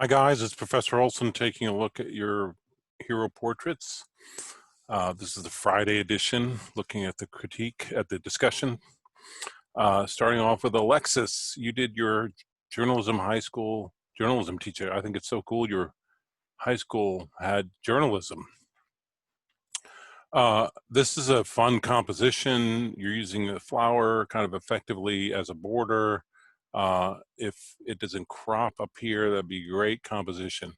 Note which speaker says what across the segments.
Speaker 1: Hi guys, it's Professor Olson taking a look at your hero portraits. This is the Friday edition, looking at the critique, at the discussion. Starting off with Alexis, you did your journalism high school journalism teacher. I think it's so cool your high school had journalism. This is a fun composition. You're using the flower kind of effectively as a border. If it doesn't crop up here, that'd be great composition.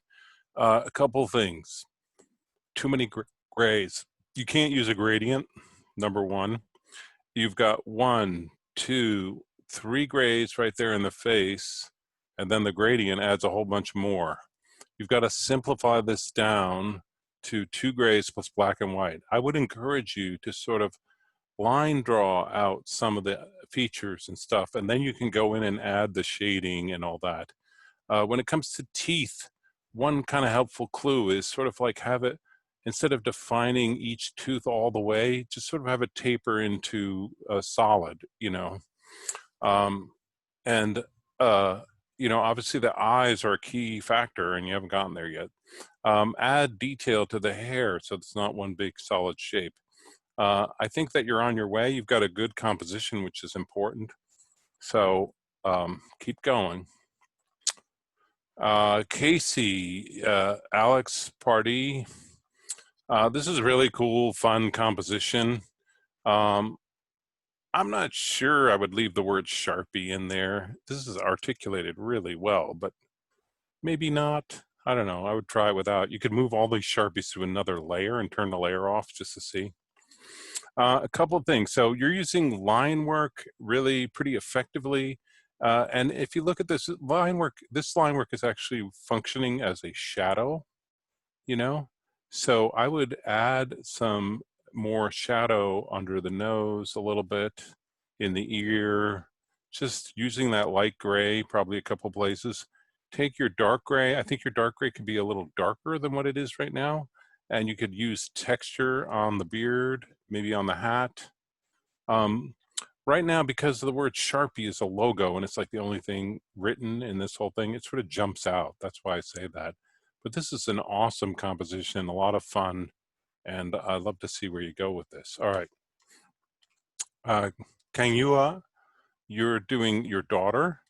Speaker 1: A couple things. Too many grays. You can't use a gradient, number one. You've got 1, 2, 3 grays right there in the face, and then the gradient adds a whole bunch more. You've got to simplify this down to 2 grays plus black and white. I would encourage you to sort of line draw out some of the features and stuff, and then you can go in and add the shading and all that. When it comes to teeth, one kind of helpful clue is sort of like have it, instead of defining each tooth all the way, just sort of have it taper into a solid, you know. You know, obviously the eyes are a key factor and you haven't gotten there yet. Add detail to the hair so it's not one big solid shape. I think that you're on your way. You've got a good composition, which is important. So keep going. Casey, Alex Pardee. This is really cool, fun composition. I'm not sure I would leave the word Sharpie in there. This is articulated really well, but maybe not. I don't know. I would try it without. You could move all these Sharpies to another layer and turn the layer off just to see. A couple of things. So you're using line work really pretty effectively. And if you look at this line work is actually functioning as a shadow, you know? So I would add some more shadow under the nose a little bit, in the ear, just using that light gray, probably a couple places. Take your dark gray. I think your dark gray could be a little darker than what it is right now. And you could use texture on the beard, maybe on the hat. Right now, because the word Sharpie is a logo and it's like the only thing written in this whole thing, it sort of jumps out. That's why I say that. But this is an awesome composition, a lot of fun, and I'd love to see where you go with this. All right. Kangua, you're doing your daughter.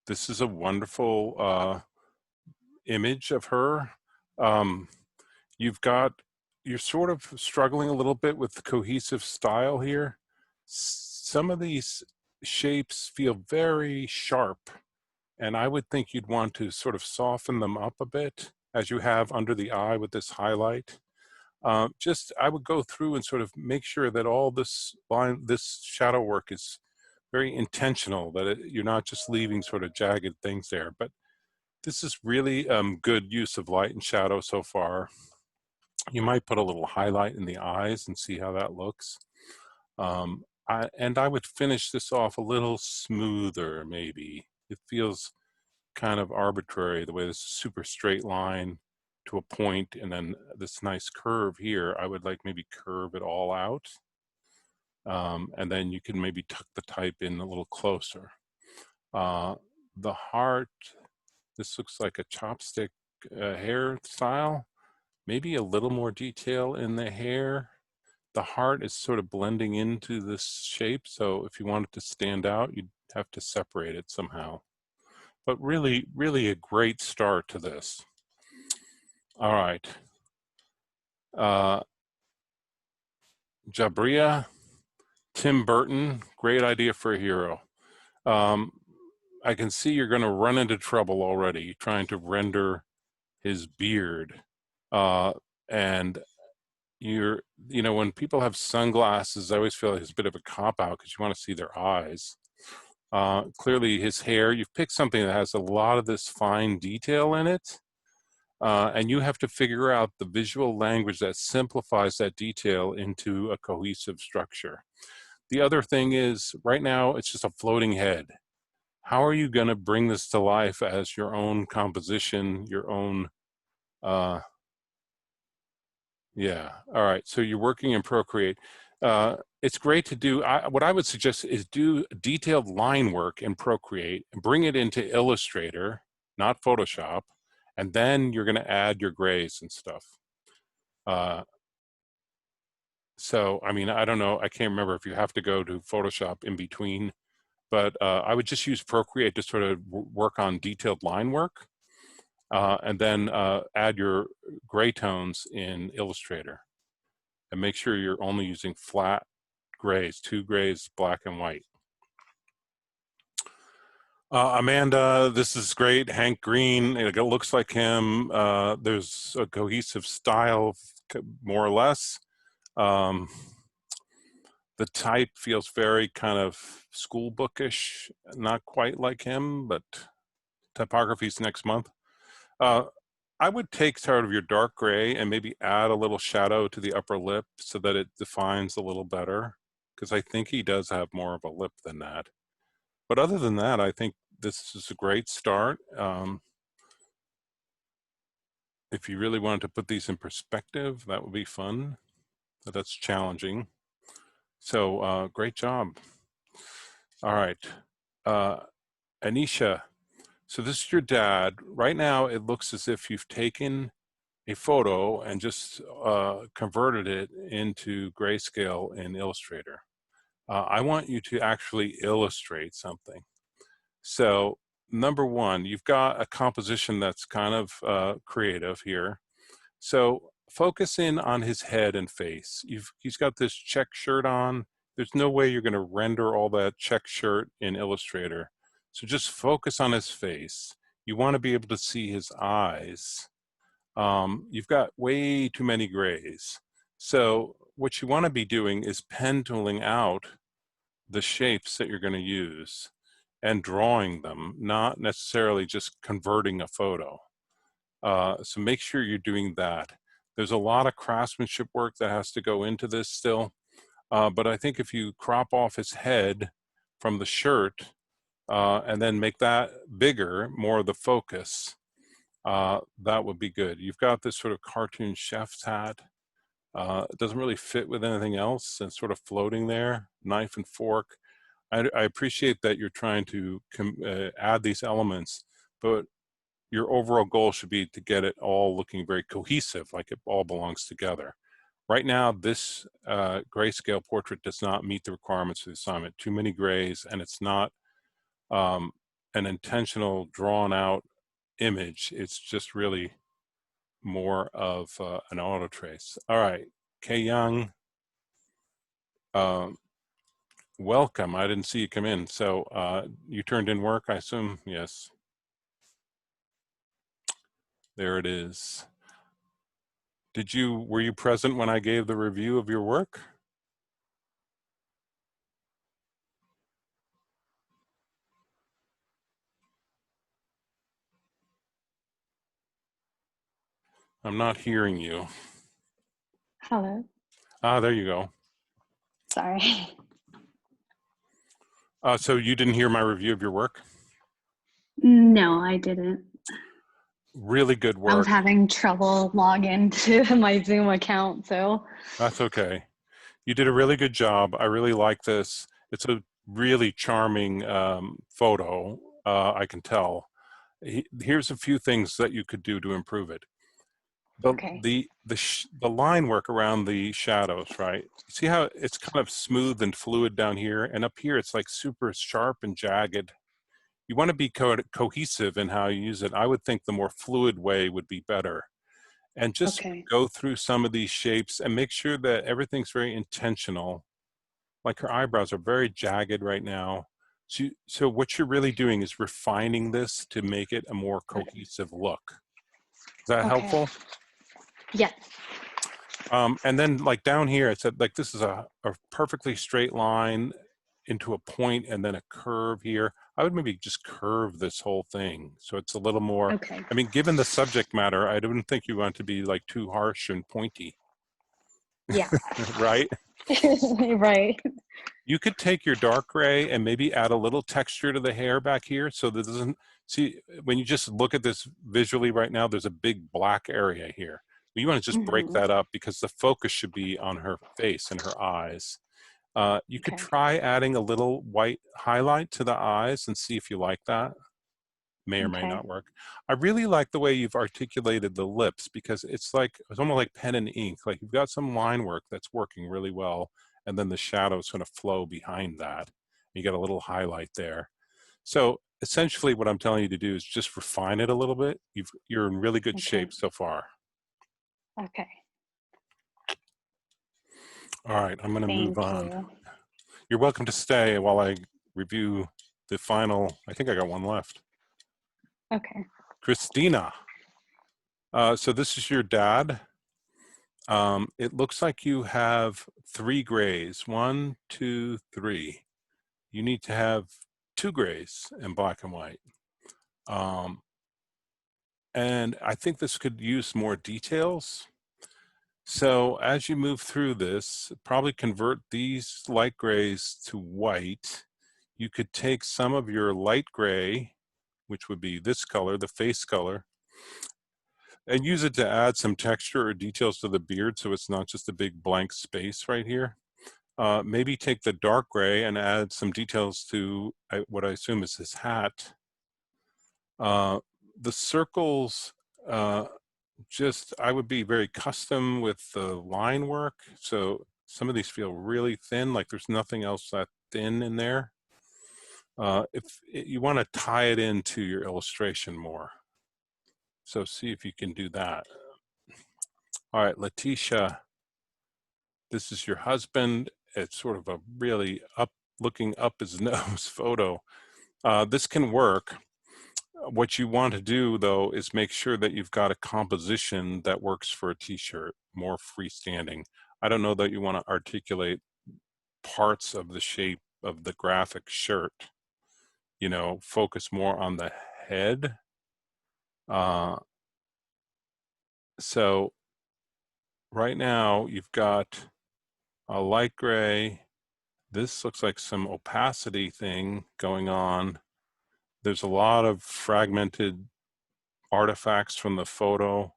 Speaker 1: This is a wonderful image of her. You're sort of struggling a little bit with cohesive style here. Some of these shapes feel very sharp, and I would think you'd want to sort of soften them up a bit, as you have under the eye with this highlight. I would go through and sort of make sure that all this shadow work is very intentional, that you're not just leaving sort of jagged things there. But this is really good use of light and shadow so far. You might put a little highlight in the eyes and see how that looks. I would finish this off a little smoother, maybe. It feels kind of arbitrary, the way this super straight line to a point and then this nice curve here. I would like maybe curve it all out. And then you can maybe tuck the type in a little closer. The heart, this looks like a chopstick hairstyle. Maybe a little more detail in the hair. The heart is sort of blending into this shape, so if you want it to stand out, you'd have to separate it somehow. But really, really a great start to this. All right. Jabria, Tim Burton, great idea for a hero. I can see you're going to run into trouble already trying to render his beard. And you know, when people have sunglasses, I always feel like it's a bit of a cop-out because you want to see their eyes. Clearly his hair, you've picked something that has a lot of this fine detail in it. And you have to figure out the visual language that simplifies that detail into a cohesive structure. The other thing is, right now, it's just a floating head. How are you going to bring this to life as your own composition, your own, yeah, all right, so you're working in Procreate. It's great to do, what I would suggest is do detailed line work in Procreate and bring it into Illustrator, not Photoshop, And then you're going to add your grays and stuff. So, I mean, I don't know, I can't remember if you have to go to Photoshop in between, but I would just use Procreate to sort of work on detailed line work, and then add your gray tones in Illustrator. And make sure you're only using flat grays, 2 grays, black and white. Amanda, this is great. Hank Green, it looks like him. There's a cohesive style, more or less. The type feels very kind of school bookish, not quite like him, but typography's next month. I would take sort of your dark gray and maybe add a little shadow to the upper lip so that it defines a little better, because I think he does have more of a lip than that. But other than that, I think this is a great start. If you really wanted to put these in perspective, that would be fun. But that's challenging. So great job. All right. Anisha, so this is your dad. Right now, it looks as if you've taken a photo and just converted it into grayscale in Illustrator. I want you to actually illustrate something. So number one, you've got a composition that's kind of creative here. So focus in on his head and face. He's got this check shirt on. There's no way you're going to render all that check shirt in Illustrator. So just focus on his face. You want to be able to see his eyes. You've got way too many grays. So what you want to be doing is pen tooling out the shapes that you're going to use and drawing them, not necessarily just converting a photo. So make sure you're doing that. There's a lot of craftsmanship work that has to go into this still, but I think if you crop off his head from the shirt and then make that bigger, more of the focus, that would be good. You've got this sort of cartoon chef's hat. It doesn't really fit with anything else and sort of floating there, knife and fork. I appreciate that you're trying to add these elements, but your overall goal should be to get it all looking very cohesive, like it all belongs together. Right now, this grayscale portrait does not meet the requirements for the assignment. Too many grays, and it's not an intentional drawn out image. It's just really more of an auto trace. All right, Kay Young, welcome. I didn't see you come in. So you turned in work, I assume? Yes. There it is. Were you present when I gave the review of your work? I'm not hearing you.
Speaker 2: Hello.
Speaker 1: Ah, there you go.
Speaker 2: Sorry.
Speaker 1: So you didn't hear my review of your work?
Speaker 2: No, I didn't.
Speaker 1: Really good work.
Speaker 2: I was having trouble logging to my Zoom account, so.
Speaker 1: That's okay. You did a really good job. I really like this. It's a really charming photo, I can tell. Here's a few things that you could do to improve it.
Speaker 2: Okay.
Speaker 1: The line work around the shadows, right? See how it's kind of smooth and fluid down here, and up here it's like super sharp and jagged. You want to be cohesive in how you use it. I would think the more fluid way would be better. And just go through some of these shapes and make sure that everything's very intentional. Like her eyebrows are very jagged right now. So what you're really doing is refining this to make it a more cohesive look. Is that helpful?
Speaker 2: Yes.
Speaker 1: And then like down here, it said like this is a perfectly straight line into a point and then a curve here. I would maybe just curve this whole thing so it's a little more, I mean, given the subject matter, I don't think you want to be like too harsh and pointy.
Speaker 2: Yeah.
Speaker 1: Right?
Speaker 2: Right.
Speaker 1: You could take your dark gray and maybe add a little texture to the hair back here so that doesn't, see, when you just look at this visually right now, there's a big black area here. You want to just break that up because the focus should be on her face and her eyes. You could try adding a little white highlight to the eyes and see if you like that. may or may
Speaker 2: Okay.
Speaker 1: not work. I really like the way you've articulated the lips because it's almost like pen and ink. Like you've got some line work that's working really well, and then the shadows sort of flow behind that. You get a little highlight there. So essentially what I'm telling you to do is just refine it a little bit. You're in really good
Speaker 2: Okay.
Speaker 1: shape so far.
Speaker 2: Okay.
Speaker 1: All right, I'm gonna move
Speaker 2: Thank
Speaker 1: on.
Speaker 2: you.
Speaker 1: You're welcome to stay while I review the final, I think I got one left.
Speaker 2: Okay.
Speaker 1: Christina. So this is your dad. It looks like you have 3 grays. 1, 2, 3. You need to have 2 grays in black and white. And I think this could use more details. So as you move through this, probably convert these light grays to white. You could take some of your light gray, which would be this color, the face color, and use it to add some texture or details to the beard so it's not just a big blank space right here. Maybe take the dark gray and add some details to what I assume is his hat. The circles, I would be very custom with the line work. So some of these feel really thin, like there's nothing else that thin in there. You want to tie it into your illustration more. So see if you can do that. All right, Letitia, this is your husband. It's sort of a really looking up his nose photo. This can work. What you want to do though is make sure that you've got a composition that works for a t-shirt, more freestanding. I don't know that you want to articulate parts of the shape of the graphic shirt. You know, focus more on the head. So right now you've got a light gray. This looks like some opacity thing going on. There's a lot of fragmented artifacts from the photo.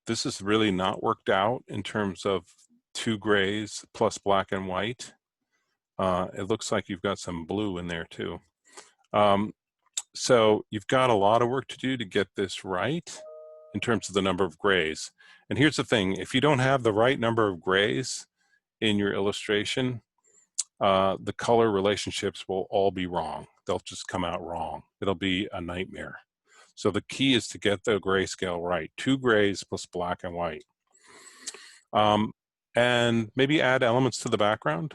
Speaker 1: This is really not worked out in terms of 2 grays plus black and white. It looks like you've got some blue in there too. So you've got a lot of work to do to get this right in terms of the number of grays. And here's the thing, if you don't have the right number of grays in your illustration, the color relationships will all be wrong. They'll just come out wrong. It'll be a nightmare. So the key is to get the grayscale right. 2 grays plus black and white. And maybe add elements to the background.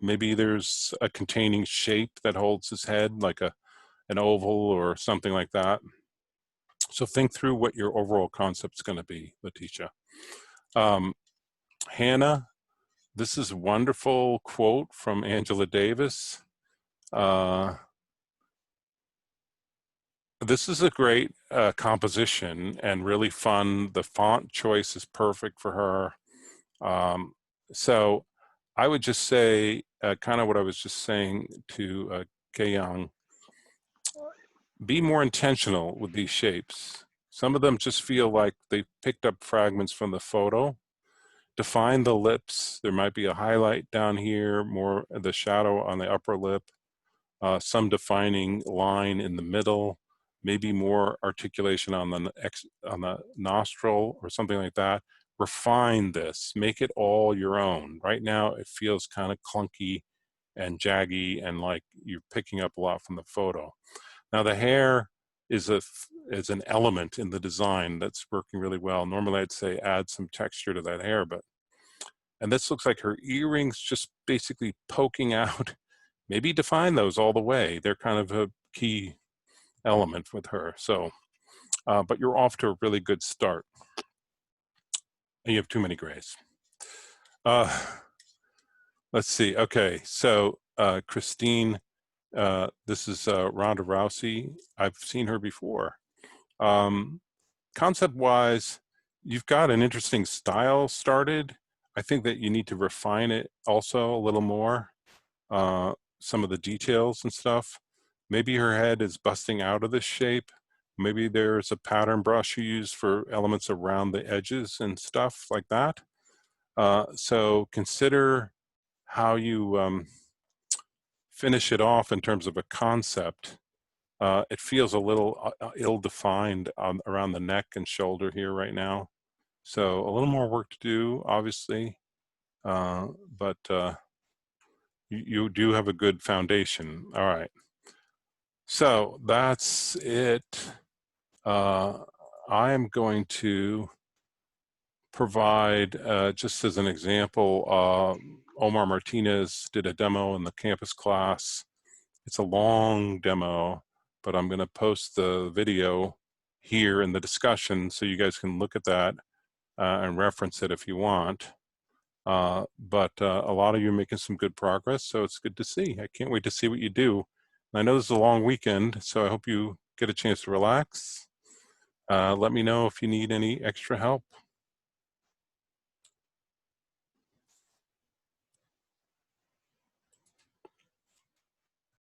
Speaker 1: Maybe there's a containing shape that holds his head, like an oval or something like that. So think through what your overall concept's going to be, Letitia. Hannah, this is a wonderful quote from Angela Davis. This is a great composition and really fun. The font choice is perfect for her. So I would just say kind of what I was just saying to Kayang, be more intentional with these shapes. Some of them just feel like they picked up fragments from the photo. Define the lips. There might be a highlight down here, more the shadow on the upper lip, some defining line in the middle, maybe more articulation on the nostril or something like that. Refine this, make it all your own. Right now it feels kind of clunky and jaggy and like you're picking up a lot from the photo. Now the hair is an element in the design that's working really well. Normally I'd say add some texture to that hair, and this looks like her earrings just basically poking out. Maybe define those all the way. They're kind of a key element with her. So, but you're off to a really good start. And you have too many grays. Let's see. Okay, so Christine, this is Ronda Rousey. I've seen her before. Concept-wise, you've got an interesting style started. I think that you need to refine it also a little more. Some of the details and stuff. Maybe her head is busting out of this shape. Maybe there's a pattern brush you use for elements around the edges and stuff like that. So consider how you finish it off in terms of a concept. It feels a little ill-defined around the neck and shoulder here right now. So a little more work to do, obviously, but you do have a good foundation. All right. So that's it. I am going to provide, just as an example, Omar Martinez did a demo in the campus class. It's a long demo, but I'm going to post the video here in the discussion so you guys can look at that and reference it if you want. But a lot of you are making some good progress, so it's good to see. I can't wait to see what you do. I know this is a long weekend, so I hope you get a chance to relax. Let me know if you need any extra help.